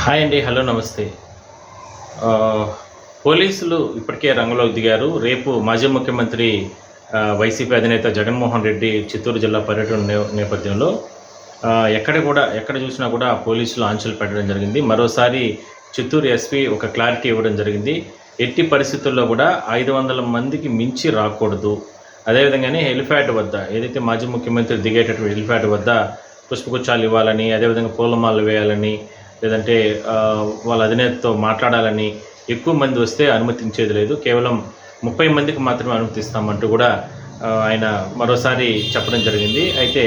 Hi అండి. Hello, నమస్తే. ఆహ్, పోలీసులు ఇప్పటికే రంగంలోకి దిగారు. రేపు మాజీ ముఖ్యమంత్రి వైసీపీ అధినేత జగన్మోహన్ రెడ్డి చిత్తూరు జిల్లా పర్యటన నేపథ్యంలో ఎక్కడ చూసినా కూడా పోలీసులు ఆంక్షలు పెట్టడం జరిగింది. మరోసారి చిత్తూరు ఎస్పీ ఒక క్లారిటీ ఇవ్వడం జరిగింది. ఎట్టి పరిస్థితుల్లో కూడా 500 మందికి మించి రాకూడదు. అదేవిధంగానే హెలిప్యాడ్ వద్ద ఏదైతే మాజీ ముఖ్యమంత్రి దిగేటటువంటి హెలిప్యాడ్ వద్ద పుష్పగుచ్చాలు ఇవ్వాలని, అదేవిధంగా పూలమాలలు వేయాలని, లేదంటే వాళ్ళ అధినేతతో మాట్లాడాలని, ఎక్కువ మంది వస్తే అనుమతించేది లేదు, కేవలం 30 మందికి మాత్రమే అనుమతిస్తామంటూ కూడా ఆయన మరోసారి చెప్పడం జరిగింది. అయితే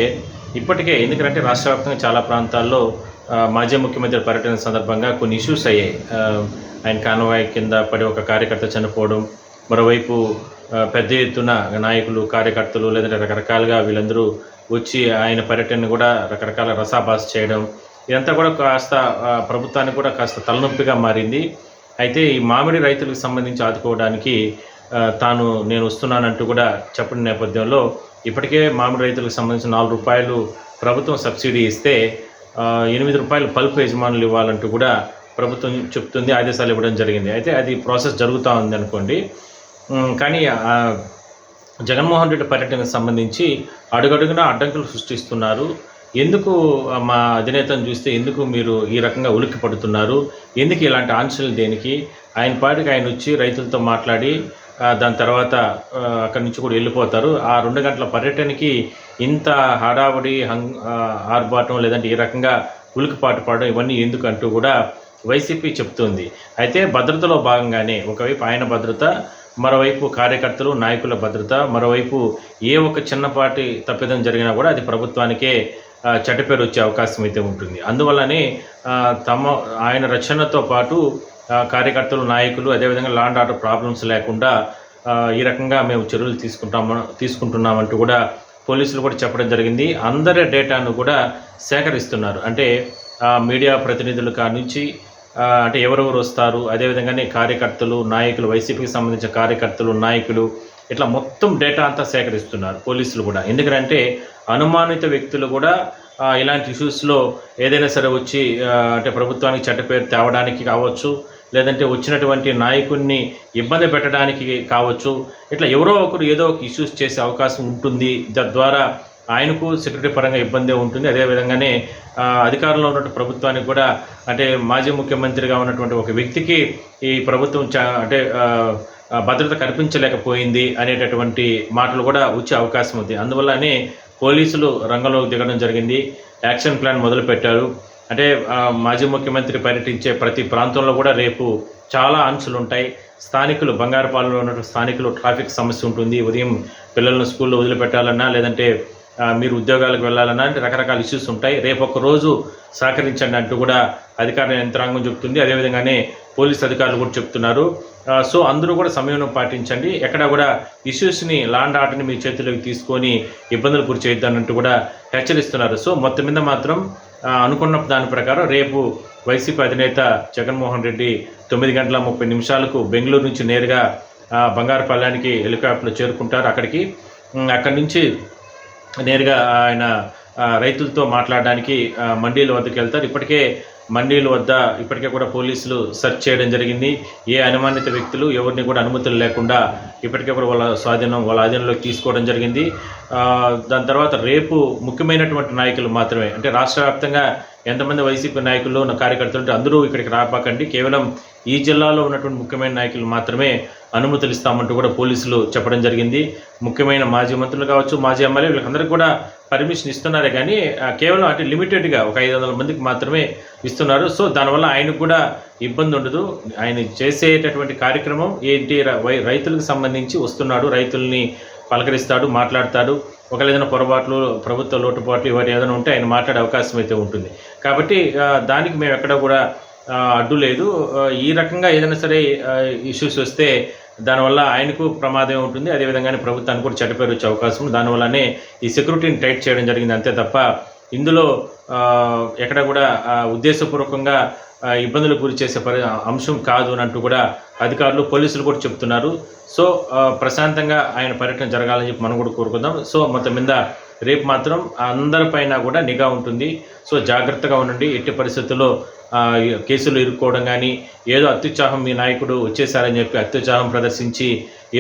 ఇప్పటికే ఎందుకంటే రాష్ట్ర వ్యాప్తంగా చాలా ప్రాంతాల్లో మాజీ ముఖ్యమంత్రి పర్యటన సందర్భంగా కొన్ని ఇష్యూస్ అయ్యాయి. ఆయన కాన్వాయ్ కింద పడి ఒక కార్యకర్త చనిపోవడం, మరోవైపు పెద్ద ఎత్తున నాయకులు, కార్యకర్తలు, లేదంటే రకరకాలుగా వీళ్ళందరూ వచ్చి ఆయన పర్యటనను కూడా రకరకాల రసాభాస చేయడం, ఇదంతా కూడా కాస్త ప్రభుత్వానికి కూడా కాస్త తలనొప్పిగా మారింది. అయితే ఈ మామిడి రైతులకు సంబంధించి ఆదుకోవడానికి నేను వస్తున్నానంటూ కూడా చెప్పిన నేపథ్యంలో ఇప్పటికే మామిడి రైతులకు సంబంధించి ₹4 ప్రభుత్వం సబ్సిడీ ఇస్తే ₹8 పల్ప్ యజమానులు ఇవ్వాలంటూ కూడా ప్రభుత్వం చెప్తుంది, ఆదేశాలు ఇవ్వడం జరిగింది. అయితే అది ప్రాసెస్ జరుగుతూ ఉంది అనుకోండి. కానీ జగన్మోహన్ రెడ్డి పర్యటనకు సంబంధించి అడుగడుగునా అడ్డంకులు సృష్టిస్తున్నారు. ఎందుకు మా అధినేతను చూస్తే ఎందుకు మీరు ఈ రకంగా ఉలిక్కి పడుతున్నారు, ఎందుకు ఇలాంటి ఆంక్షలు దేనికి? ఆయన పాటికి ఆయన వచ్చి రైతులతో మాట్లాడి దాని తర్వాత అక్కడి నుంచి కూడా వెళ్ళిపోతారు. ఆ 2 గంటల పర్యటనకి ఇంత హడావుడి, ఆర్భాటం, లేదంటే ఈ రకంగా ఉలికిపాటు పడడం ఇవన్నీ ఎందుకంటూ కూడా వైసీపీ చెప్తుంది. అయితే భద్రతలో భాగంగానే ఒకవైపు ఆయన భద్రత, మరోవైపు కార్యకర్తలు, నాయకుల భద్రత, మరోవైపు ఏ ఒక చిన్నపాటి తప్పిదం జరిగినా కూడా అది ప్రభుత్వానికే చెడ్డ పేరు వచ్చే అవకాశం అయితే ఉంటుంది. అందువల్లనే ఆయన రక్షణతో పాటు కార్యకర్తలు, నాయకులు, అదేవిధంగా లా అండ్ ఆర్డర్ ప్రాబ్లమ్స్ లేకుండా ఈ రకంగా మేము చర్యలు తీసుకుంటున్నామంటూ కూడా పోలీసులు కూడా చెప్పడం జరిగింది. అందరి డేటాను కూడా సేకరిస్తున్నారు. అంటే మీడియా ప్రతినిధుల కానుంచి అంటే ఎవరెవరు వస్తారు, అదేవిధంగానే కార్యకర్తలు, నాయకులు, వైసీపీకి సంబంధించిన కార్యకర్తలు, నాయకులు, ఇట్లా మొత్తం డేటా అంతా సేకరిస్తున్నారు పోలీసులు కూడా. ఎందుకంటే అనుమానిత వ్యక్తులు కూడా ఇలాంటి ఇష్యూస్లో ఏదైనా సరే వచ్చి అంటే ప్రభుత్వానికి చెడ్డ పేరు తేవడానికి కావచ్చు, లేదంటే వచ్చినటువంటి నాయకుడిని ఇబ్బంది పెట్టడానికి కావచ్చు, ఇట్లా ఎవరో ఒకరు ఏదో ఒక ఇష్యూస్ చేసే అవకాశం ఉంటుంది. తద్వారా ఆయనకు సెక్యూరిటీ పరంగా ఇబ్బందే ఉంటుంది. అదేవిధంగానే అధికారంలో ఉన్నటువంటి ప్రభుత్వానికి కూడా, అంటే మాజీ ముఖ్యమంత్రిగా ఉన్నటువంటి ఒక వ్యక్తికి ఈ ప్రభుత్వం అంటే భద్రత కల్పించలేకపోయింది అనేటటువంటి మాటలు కూడా వచ్చే అవకాశం ఉంది. అందువల్లనే పోలీసులు రంగంలోకి దిగడం జరిగింది. యాక్షన్ ప్లాన్ మొదలుపెట్టారు. అంటే మాజీ ముఖ్యమంత్రి పర్యటించే ప్రతి ప్రాంతంలో కూడా రేపు చాలా ఆంక్షలు ఉంటాయి. స్థానికులు, బంగారుపాలెంలో ఉన్నటువంటి స్థానికులు ట్రాఫిక్ సమస్య ఉంటుంది. ఉదయం పిల్లలను స్కూల్లో వదిలిపెట్టాలన్నా, లేదంటే మీరు ఉద్యోగాలకు వెళ్ళాలన్నా, అంటే రకరకాల ఇష్యూస్ ఉంటాయి. రేపు ఒక రోజు సహకరించండి అంటూ కూడా అధికార యంత్రాంగం చెప్తుంది. అదేవిధంగానే పోలీస్ అధికారులు కూడా చెప్తున్నారు. సో అందరూ కూడా సమయం పాటించండి, ఎక్కడ కూడా ఇష్యూస్ని, లా అండ్ ఆర్డర్ని మీ చేతిలోకి తీసుకొని ఇబ్బందులు గురి చేయొద్దన్నట్టు కూడా హెచ్చరిస్తున్నారు. సో మొత్తం మీద మాత్రం అనుకున్న దాని ప్రకారం రేపు వైసీపీ అధినేత జగన్మోహన్ రెడ్డి 9:30 బెంగళూరు నుంచి నేరుగా బంగారుపాలెంకి హెలికాప్టర్లో చేరుకుంటారు. అక్కడి నుంచి నేరుగా ఆయన రైతులతో మాట్లాడడానికి మండీల వద్దకు వెళ్తారు. ఇప్పటికే మండీల వద్ద కూడా పోలీసులు సెర్చ్ చేయడం జరిగింది. ఏ అనుమానిత వ్యక్తులు ఎవరిని కూడా అనుమతులు లేకుండా ఇప్పటికే కూడా వాళ్ళ ఆధీనంలోకి తీసుకోవడం జరిగింది. దాని తర్వాత రేపు ముఖ్యమైనటువంటి నాయకులు మాత్రమే, అంటే రాష్ట్ర వ్యాప్తంగా ఎంతమంది వైసీపీ నాయకులు, కార్యకర్తలు అందరూ ఇక్కడికి రాపాకండి, కేవలం ఈ జిల్లాలో ఉన్నటువంటి ముఖ్యమైన నాయకులు మాత్రమే అనుమతులు ఇస్తామంటూ కూడా పోలీసులు చెప్పడం జరిగింది. ముఖ్యమైన మాజీ మంత్రులు కావచ్చు, మాజీ ఎమ్మెల్యే, వీళ్ళందరికీ కూడా పర్మిషన్ ఇస్తున్నారే కానీ కేవలం అంటే లిమిటెడ్గా ఒక 500 మందికి మాత్రమే ఇస్తున్నారు. సో దానివల్ల ఆయనకు కూడా ఇబ్బంది ఉండదు. ఆయన చేసేటటువంటి కార్యక్రమం ఏంటి, రైతులకు సంబంధించి వస్తున్నాడు, రైతుల్ని పలకరిస్తాడు, మాట్లాడతాడు. ఒకవేళ ఏదైనా పొరపాట్లు, ప్రభుత్వ లోటుపాట్లు ఇవన్నీ ఏదైనా ఉంటే ఆయన మాట్లాడే అవకాశం అయితే ఉంటుంది. కాబట్టి దానికి మేము ఎక్కడ కూడా అడ్డు లేదు. ఈ రకంగా ఏదైనా సరే ఇష్యూస్ వస్తే దానివల్ల ఆయనకు ప్రమాదం ఉంటుంది, అదేవిధంగానే ప్రభుత్వానికి కూడా చెడ్డ పేరు వచ్చే అవకాశం ఉంది. దానివల్లనే ఈ సెక్యూరిటీని టైట్ చేయడం జరిగింది, అంతే తప్ప ఇందులో ఎక్కడ కూడా ఉద్దేశపూర్వకంగా ఇబ్బందులకు గురి చేసే అంశం కాదు అని అంటూ కూడా అధికారులు, పోలీసులు కూడా చెప్తున్నారు. సో ప్రశాంతంగా ఆయన పర్యటన జరగాలని చెప్పి మనం కూడా కోరుకుందాం. సో మొత్తం మీద రేపు మాత్రం అందరిపైన కూడా నిఘా ఉంటుంది. సో జాగ్రత్తగా ఉండండి. ఎట్టి పరిస్థితుల్లో కేసులు ఇరుక్కోవడం కానీ, ఏదో అత్యుత్సాహం మీ నాయకుడు వచ్చేసారని చెప్పి అత్యుత్సాహం ప్రదర్శించి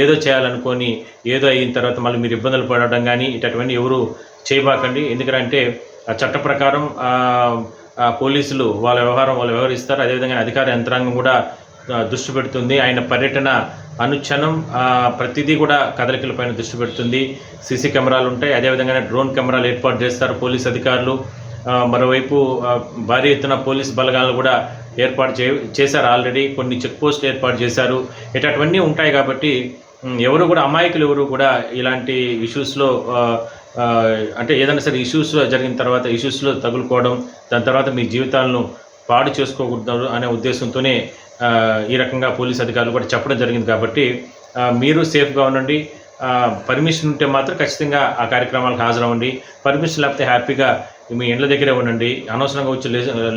ఏదో చేయాలనుకొని ఏదో అయిన తర్వాత మళ్ళీ మీరు ఇబ్బందులు పడడం కానీ ఇటువంటివన్నీ ఎవరు చేయబాకండి. ఎందుకంటే చట్ట ప్రకారం పోలీసులు వాళ్ళ వ్యవహారం వాళ్ళు వ్యవహరిస్తారు. అదేవిధంగా అధికార యంత్రాంగం కూడా దృష్టి పెడుతుంది. ఆయన పర్యటన అనుక్షణం ప్రతిదీ కూడా కదలికలపైన దృష్టి పెడుతుంది. సీసీ కెమెరాలు ఉంటాయి. అదేవిధంగా డ్రోన్ కెమెరాలు ఏర్పాటు చేస్తారు పోలీస్ అధికారులు. మరోవైపు భారీ ఎత్తున పోలీస్ బలగాలు కూడా ఏర్పాటు చేశారు. ఆల్రెడీ కొన్ని చెక్ పోస్టులు ఏర్పాటు చేశారు. ఇటువంటివన్నీ ఉంటాయి కాబట్టి ఎవరు కూడా అమాయకులు ఎవరు కూడా ఇలాంటి ఇష్యూస్లో అంటే ఏదైనా సరే ఇష్యూస్లో జరిగిన తర్వాత ఇష్యూస్లో తగులుకోవడం, దాని తర్వాత మీ జీవితాలను పాడు చేసుకోకూడదు అనే ఉద్దేశంతోనే ఈ రకంగా పోలీస్ అధికారులు కూడా చెప్పడం జరిగింది. కాబట్టి మీరు సేఫ్గా ఉండండి. పర్మిషన్ ఉంటే మాత్రం ఖచ్చితంగా ఆ కార్యక్రమాలకు హాజరవ్వండి. పర్మిషన్ లేకపోతే హ్యాపీగా మీ ఇండ్ల దగ్గరే ఉండండి. అనవసరంగా వచ్చి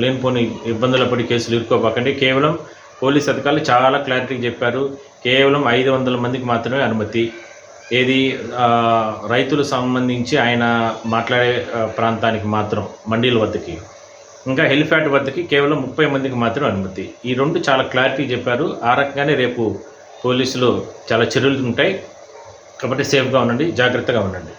లేనిపోని ఇబ్బందులు పడి కేసులు ఇరుక్కోబాకండి. కేవలం పోలీస్ అధికారులు చాలా క్లారిటీగా చెప్పారు. కేవలం 500 మందికి మాత్రమే అనుమతి. ఏది రైతులు సంబంధించి ఆయన మాట్లాడే ప్రాంతానికి మాత్రం మండీల వద్దకి, ఇంకా హెలిప్యాడ్ వద్దకి కేవలం 30 మందికి మాత్రం అనుమతి. ఈ రెండు చాలా క్లారిటీ చెప్పారు. ఆ రకంగానే రేపు పోలీసులు చాలా చర్యలు ఉంటాయి. కాబట్టి సేఫ్గా ఉండండి, జాగ్రత్తగా ఉండండి.